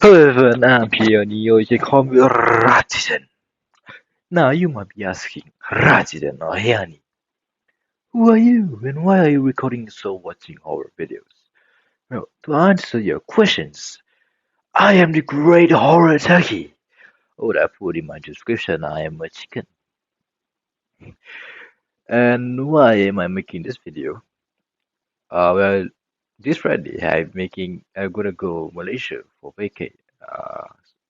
Hello everyone, I'm Pionio. You call me ratident. Now you might be asking, ratident or Heani, who are you and why are you recording so watching horror videos? Well, to answer your questions, I am the great horror turkey. Oh, I put in my description, I am a chicken. And why am I making this video? Well, this Friday I'm gonna go Malaysia for vacay.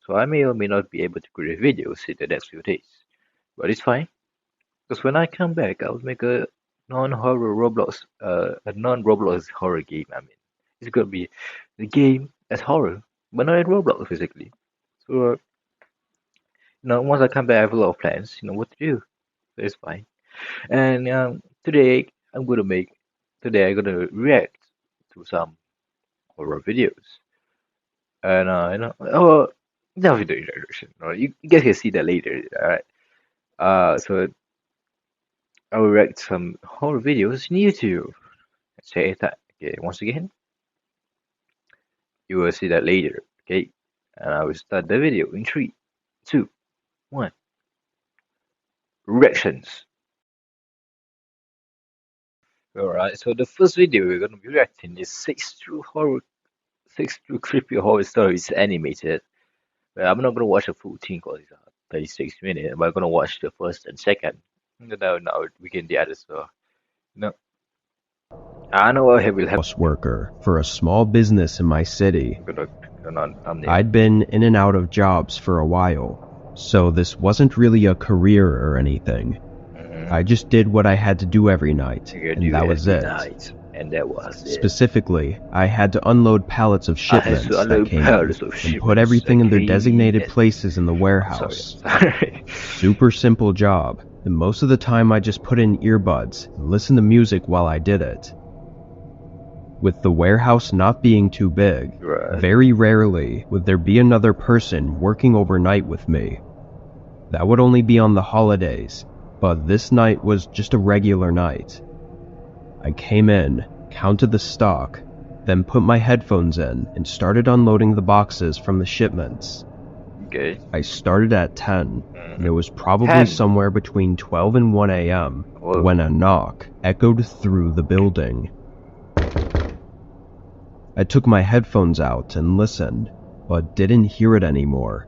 So I may or may not be able to create videos in the next few days. But it's fine, because when I come back, I'll make a non-Roblox horror game. I mean, it's gonna be the game as horror, but not in Roblox physically. So, once I come back, I have a lot of plans. What to do. So it's fine. And today, I'm gonna react to some horror videos. And that video introduction. You guys can see that later. All right. So I will react some horror videos on YouTube. Say that. Okay, once again, you will see that later. Okay, and I will start the video in 3, 2, 1. Reactions. Alright, so the first video we're gonna be reacting is six true creepy horror stories animated. But I'm not gonna watch the full thing because it's 36 minutes. But I'm gonna watch the first and second. Now we can the others. So no, I know I will have. Worker for a small business in my city. Thumbnail. I'd been in and out of jobs for a while, so this wasn't really a career or anything. I just did what I had to do every night, and that was it. Specifically, I had to unload pallets of shipments that came in and put everything in their designated places in the warehouse. Super simple job, and most of the time I just put in earbuds and listened to music while I did it. With the warehouse not being too big, very rarely would there be another person working overnight with me. That would only be on the holidays, but this night was just a regular night. I came in, counted the stock, then put my headphones in and started unloading the boxes from the shipments. Okay. I started at 10, and it was probably somewhere between 12 and 1 a.m. when a knock echoed through the building. I took my headphones out and listened, but didn't hear it anymore.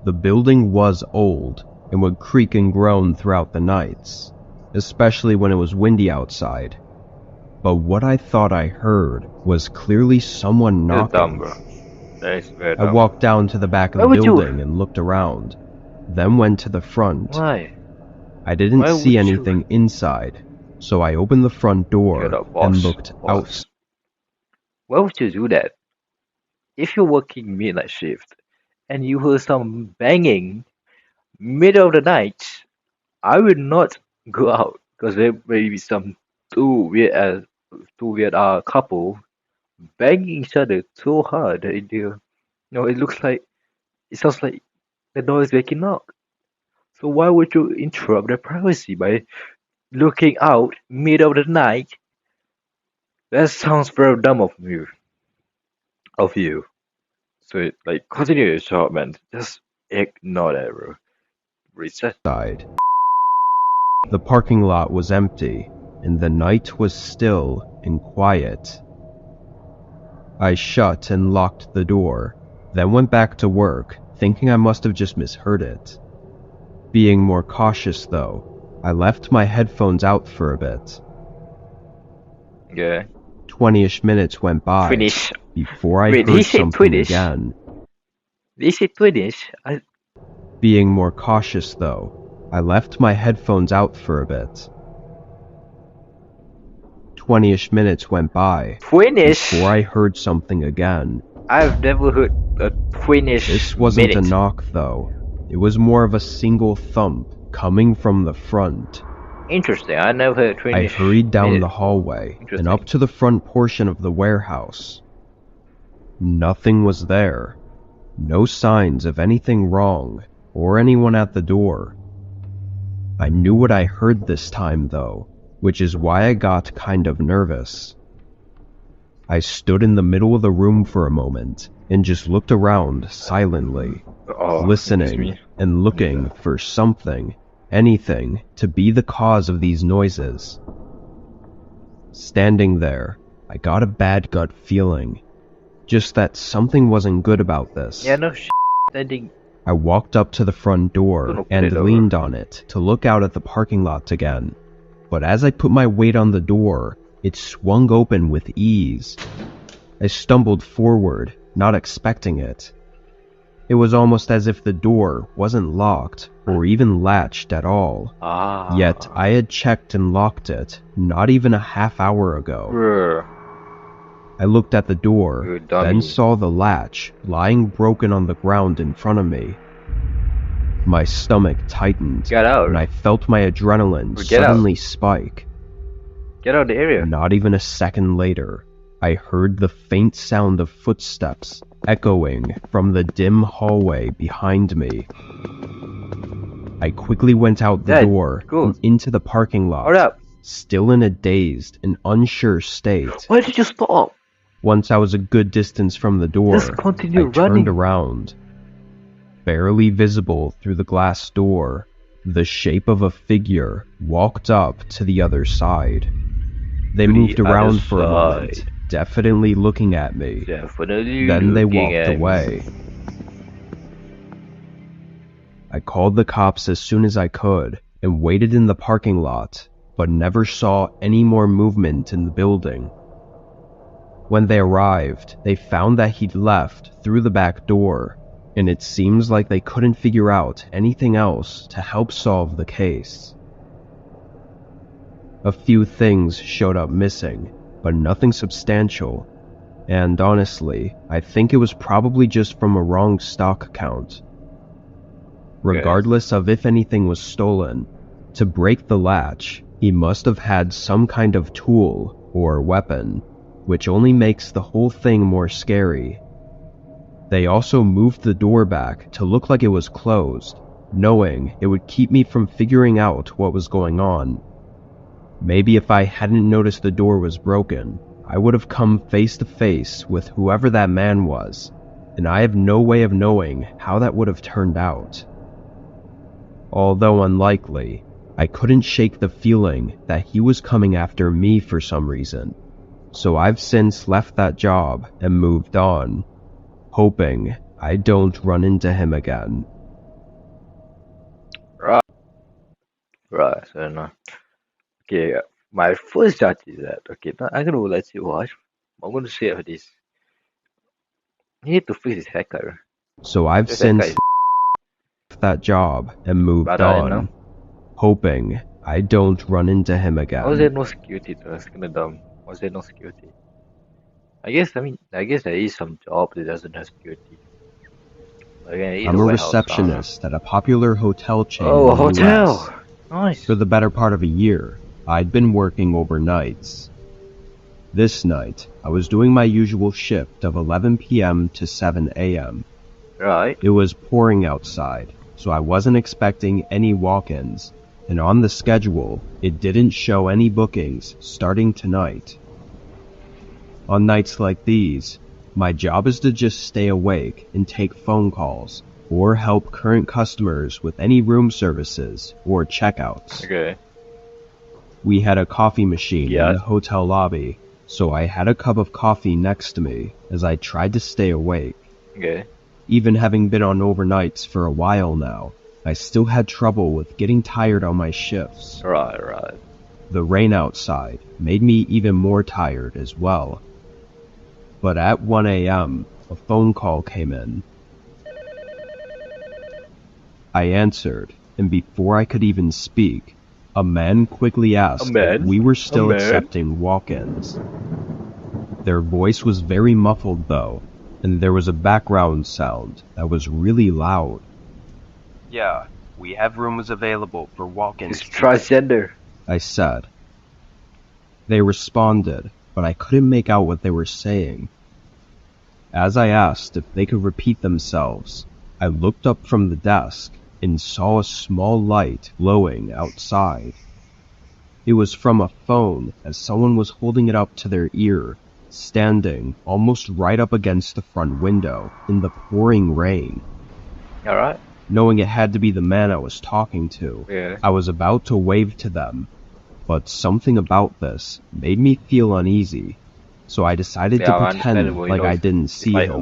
The building was old and would creak and groan throughout the nights, especially when it was windy outside. But what I thought I heard was clearly someone knocking. I walked down to the back of the building and looked around, then went to the front. Why? I didn't see anything inside, so I opened the front door and looked out. Why would you do that? If you're working midnight shift and you hear some banging middle of the night, I will not go out because there may be some two weird couple banging each other so hard that it sounds like the door is waking up. So why would you interrupt their privacy by looking out middle of the night? That sounds very dumb of you. So continue your job, man. Just ignore that, bro. Reset. The parking lot was empty, and the night was still and quiet. I shut and locked the door, then went back to work, thinking I must have just misheard it. Being more cautious, though, I left my headphones out for a bit. Yeah. 20-ish minutes went by before I heard something again. They said 20-ish. Being more cautious, though, I left my headphones out for a bit. 20-ish minutes went by before I heard something again. I've never heard a 20-ish. This wasn't a knock, though. It was more of a single thump coming from the front. Interesting. I never heard 20-ish. I hurried down the hallway and up to the front portion of the warehouse. Nothing was there. No signs of anything wrong or anyone at the door. I knew what I heard this time, though, which is why I got kind of nervous. I stood in the middle of the room for a moment, and just looked around silently, listening and looking for something, anything, to be the cause of these noises. Standing there, I got a bad gut feeling, just that something wasn't good about this. Yeah, no shit. Standing. I walked up to the front door and leaned on it to look out at the parking lot again. But as I put my weight on the door, it swung open with ease. I stumbled forward, not expecting it. It was almost as if the door wasn't locked or even latched at all. Yet I had checked and locked it not even a half hour ago. I looked at the door, then saw the latch lying broken on the ground in front of me. My stomach tightened, and I felt my adrenaline suddenly spike. Get out of the area. Not even a second later, I heard the faint sound of footsteps echoing from the dim hallway behind me. I quickly went out the door and into the parking lot, still in a dazed and unsure state. Why did you stop? Once I was a good distance from the door, I turned around. Barely visible through the glass door, the shape of a figure walked up to the other side. They moved around for a moment, definitely looking at me. Then they walked away. I called the cops as soon as I could and waited in the parking lot, but never saw any more movement in the building. When they arrived, they found that he'd left through the back door, and it seems like they couldn't figure out anything else to help solve the case. A few things showed up missing, but nothing substantial, and honestly, I think it was probably just from a wrong stock account. Regardless of if anything was stolen, to break the latch, he must have had some kind of tool or weapon, which only makes the whole thing more scary. They also moved the door back to look like it was closed, knowing it would keep me from figuring out what was going on. Maybe if I hadn't noticed the door was broken, I would have come face to face with whoever that man was, and I have no way of knowing how that would have turned out. Although unlikely, I couldn't shake the feeling that he was coming after me for some reason. So I've since left that job and moved on, hoping I don't run into him again. Right, so no. Okay, my first judge is that, okay, now I'm gonna let you watch. I'm gonna share this. He need to fix his haircut. So I've since left that job and moved on, hoping I don't run into him again. Was there no security? That's kinda dumb. Was there no security? I guess there is some job that doesn't have security. I'm a receptionist at a popular hotel chain. Oh, a hotel! Nice. For the better part of a year, I'd been working overnights. This night, I was doing my usual shift of 11 p.m. to 7 a.m. Right. It was pouring outside, so I wasn't expecting any walk-ins, and on the schedule, it didn't show any bookings starting tonight. On nights like these, my job is to just stay awake and take phone calls, or help current customers with any room services or checkouts. Okay. We had a coffee machine in the hotel lobby, so I had a cup of coffee next to me as I tried to stay awake. Okay. Even having been on overnights for a while now, I still had trouble with getting tired on my shifts. Right. The rain outside made me even more tired as well. But at 1 a.m., a phone call came in. I answered, and before I could even speak, a man quickly asked if we were still accepting walk-ins. Their voice was very muffled though, and there was a background sound that was really loud. Yeah, we have rooms available for walk-ins. It's transgender, I said. They responded, but I couldn't make out what they were saying. As I asked if they could repeat themselves, I looked up from the desk and saw a small light glowing outside. It was from a phone as someone was holding it up to their ear standing almost right up against the front window in the pouring rain. Alright. Knowing it had to be the man I was talking to, Yeah. I was about to wave to them, but something about this made me feel uneasy, so I decided to pretend like I didn't see him. A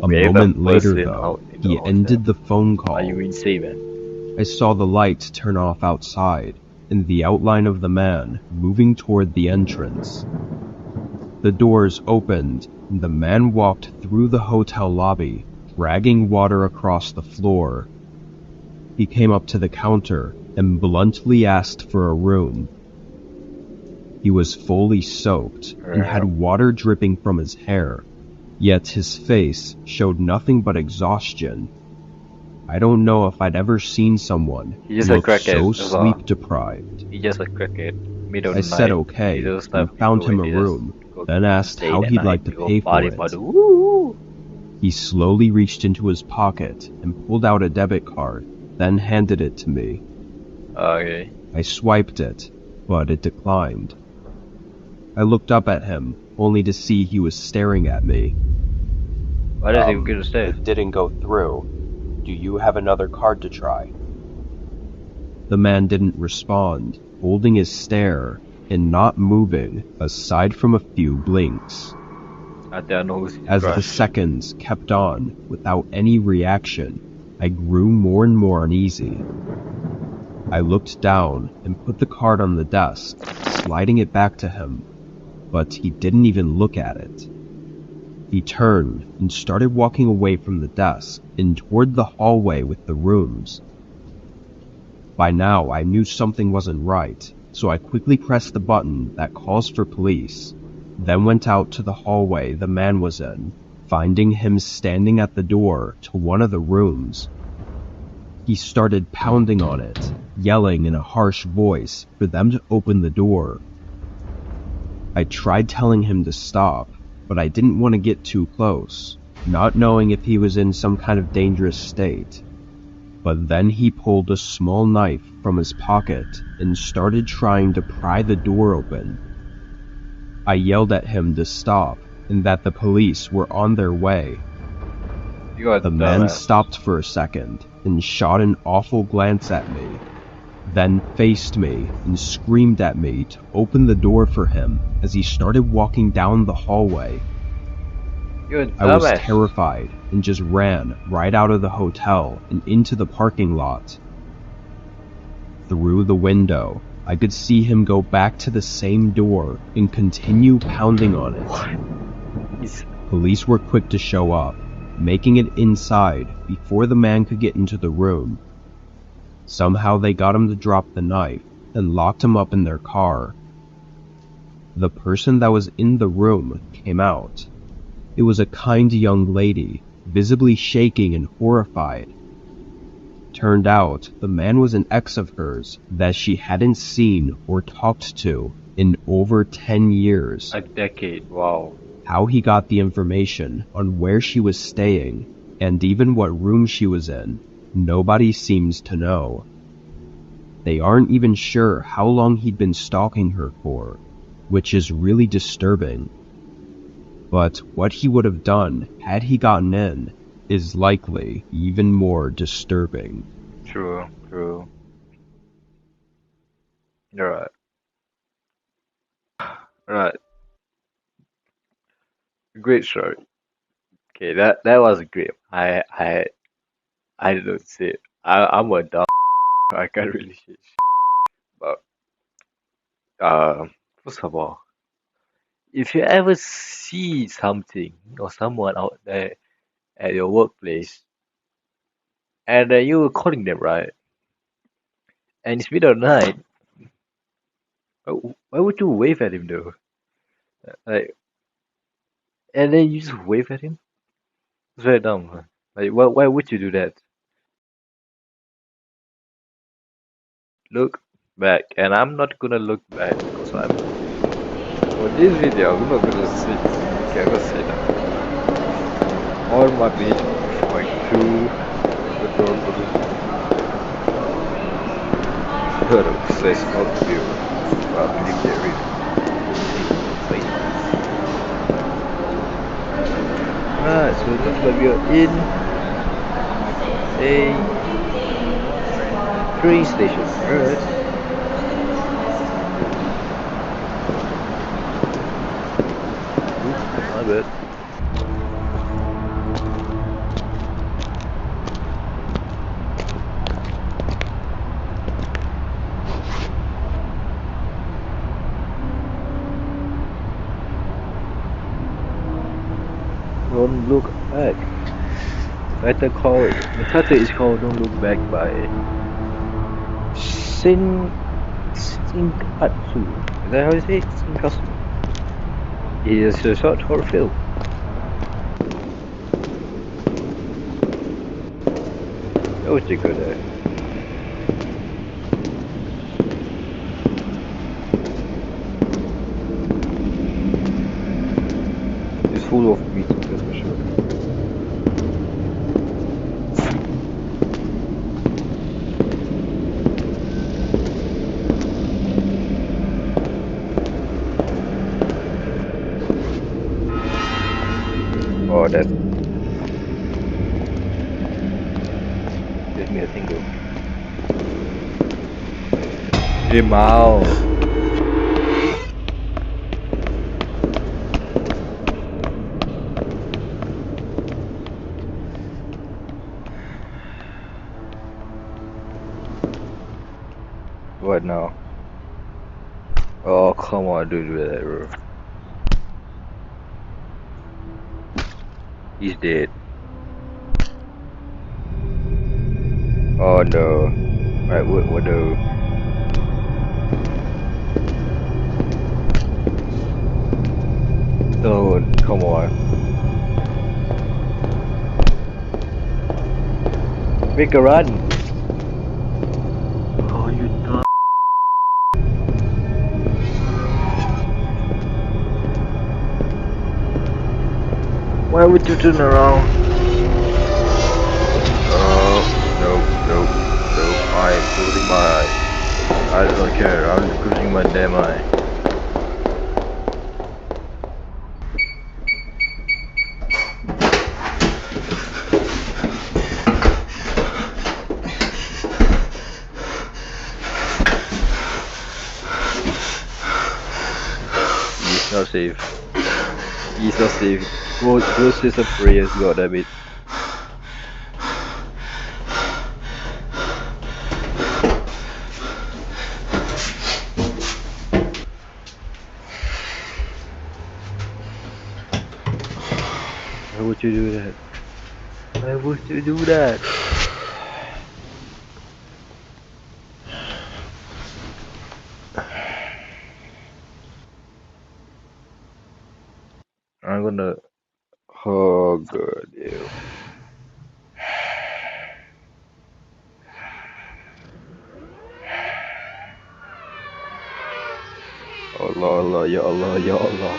moment later, though, he ended the phone call. Are you insane, man? I saw the lights turn off outside, and the outline of the man moving toward the entrance. The doors opened, and the man walked through the hotel lobby, dragging water across the floor. He came up to the counter and bluntly asked for a room. He was fully soaked and had water dripping from his hair, yet his face showed nothing but exhaustion. I don't know if I'd ever seen someone look so sleep-deprived. He's just a cricket. I said okay, and found him a room, then asked how he'd like to pay for it. He slowly reached into his pocket and pulled out a debit card, then handed it to me. Okay. I swiped it, but it declined. I looked up at him, only to see he was staring at me. Why does he get to stare? It didn't go through. Do you have another card to try? The man didn't respond, holding his stare and not moving aside from a few blinks. As the seconds kept on without any reaction, I grew more and more uneasy. I looked down and put the card on the desk, sliding it back to him, but he didn't even look at it. He turned and started walking away from the desk and toward the hallway with the rooms. By now, I knew something wasn't right, so I quickly pressed the button that calls for police, then went out to the hallway the man was in, finding him standing at the door to one of the rooms. He started pounding on it, yelling in a harsh voice for them to open the door. I tried telling him to stop, but I didn't want to get too close, not knowing if he was in some kind of dangerous state. But then he pulled a small knife from his pocket and started trying to pry the door open. I yelled at him to stop and that the police were on their way. The man stopped for a second and shot an awful glance at me, then faced me and screamed at me to open the door for him as he started walking down the hallway. I was terrified and just ran right out of the hotel and into the parking lot. Through the window, I could see him go back to the same door and continue pounding on it. Police were quick to show up, making it inside before the man could get into the room. Somehow they got him to drop the knife and locked him up in their car. The person that was in the room came out. It was a kind young lady, visibly shaking and horrified. Turned out, the man was an ex of hers that she hadn't seen or talked to in over 10 years. A decade, wow. How he got the information on where she was staying, and even what room she was in, nobody seems to know. They aren't even sure how long he'd been stalking her for, which is really disturbing. But what he would have done had he gotten in is likely even more disturbing. True. You're right. Great story. Okay, that was great. I don't say it. I'm a dog. I can't really say shit. But first of all, if you ever see something or someone out there at your workplace, and you're calling them, right? And it's middle of the night, why would you wave at him though? Like, and then you just wave at him? It's very dumb. Huh? Like, why would you do that? Look back, and I'm not gonna look back because I'm for this video. I'm not gonna see. Okay, I'm gonna say that. All my mates going through the door for the says not to, but I believe there is. Alright, so it looks like we are in a train station. Alright. Oops, my bad. Don't look back. The title is called Don't Look Back by Singkatsu. Is that how you say it? Singkatsu. It is a short horror film. That was a good It's full of meat, that's for sure. Oh, that gives me a tingle. Hey, Mao. What now? Oh, come on, dude, do that, bro. He's dead. Oh no. Right, what no? Oh, come on. Make a run. Oh, you dumb. Why would you turn around? Oh, no. I am closing my eyes. I don't care. I'm just closing my damn eye. He's not safe. He's not safe. Go say some prayers, God damn it. Why would you do that? Why would you do that? I'm gonna. Oh, God, ew. Allah, ya Allah, ya Allah.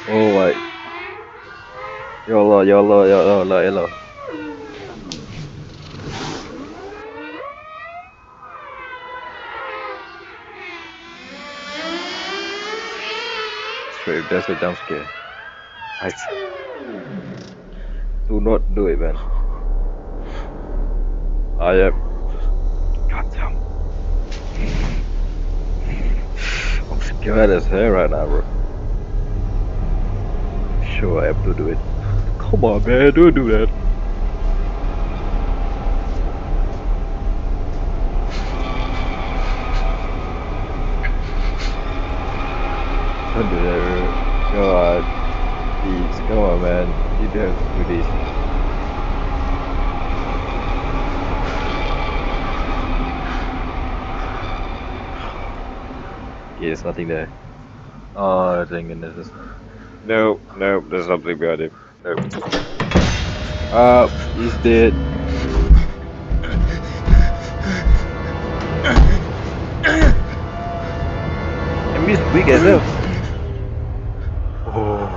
Oh my. Ya Allah, ya Allah, ya Allah, ya Allah. Straight, that's a jump scare. I do not do it, man. I am. God damn. I'm scared as hell right now, bro. Sure, I have to do it. Come on, man, don't do that. Don't do that, bro. God, please, come on, man. You don't have to do this. Okay, there's nothing there. Oh, thank goodness. Nope, there's something behind him. Nope. He's dead. And he's big as hell. Oh.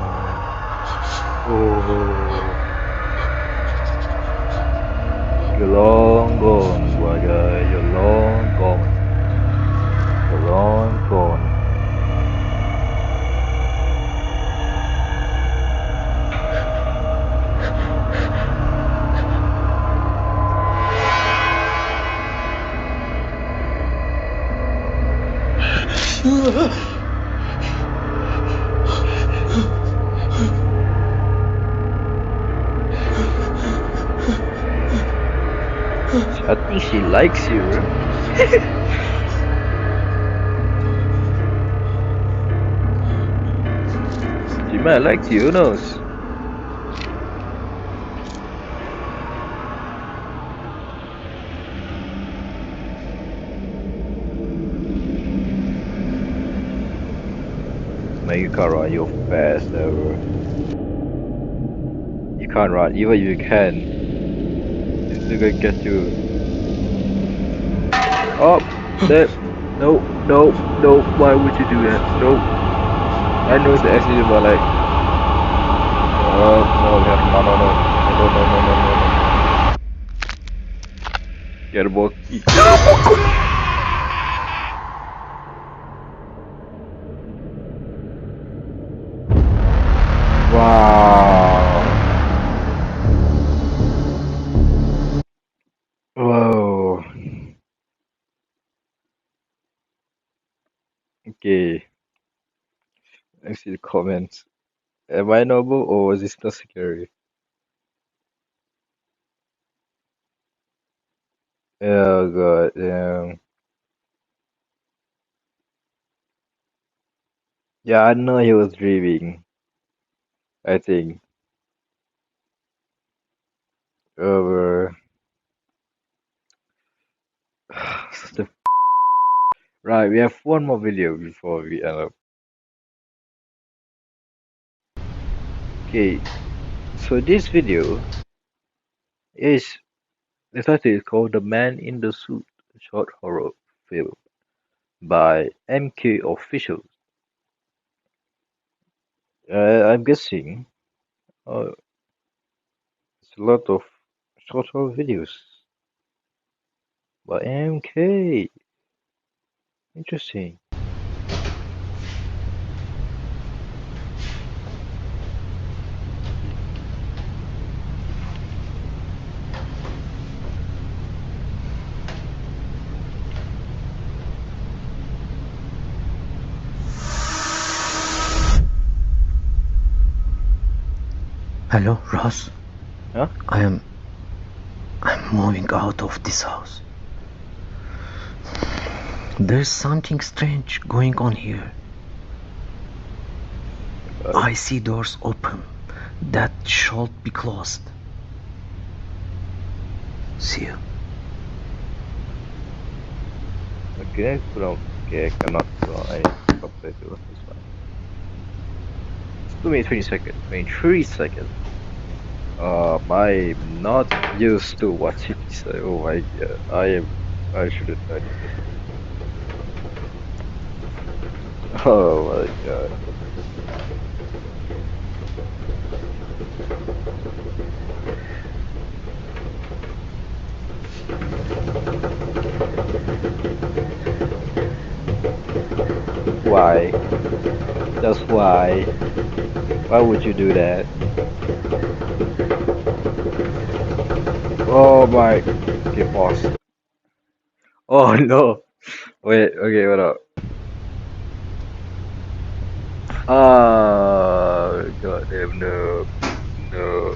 You're long gone, my guy. You're long gone. You're long gone. I think she likes you, bro. She might like you, who knows? Man, you can't run, you're fast ever. You can't run, even if you can. It's still gonna get you. Oh, that. No, no, no, why would you do that? No. I know it's an accident, but like. No, no, no, no. No, no, no, no, no, no. Get a ball. Wow. Whoa. Okay. Let's see the comments. Am I noble or is this not scary? Oh god, yeah, I know he was dreaming. I think. Over. Right, we have one more video before we end up. Okay, so this video is the title is called "The Man in the Suit," a short horror film by MKofficial. I'm guessing uh, it's a lot of short horror videos by MK. Interesting. Hello, Ross. Huh? I'm moving out of this house. There's something strange going on here. I see doors open that should be closed. See you. Okay, put on. Okay, I cannot put on any subtitles. That's fine. Just give me 20 seconds. 23 seconds. I'm not used to watching this. Oh my god, I should have done it. Oh my god. Why? That's why. Why would you do that? Oh my. Okay, pause. Oh no. Wait, okay, what up? Goddamn, no. No.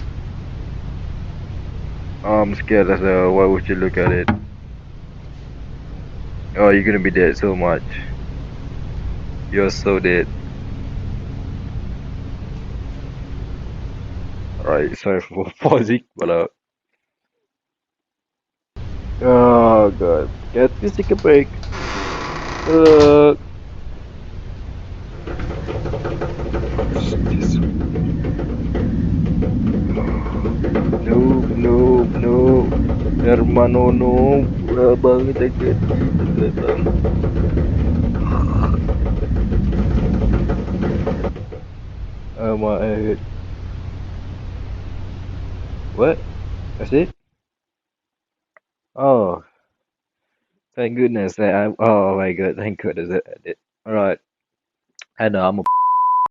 I'm scared as hell. Why would you look at it? Oh, you're gonna be dead so much. You're so dead. Alright, sorry for pausing, but oh god. Please take a break. Uh, no, no, no. Hermano, no. Bang, sakit. Sakit, bang. My head. What? That's it? Oh, thank goodness. Oh my god, thank goodness. Alright. I know, I'm a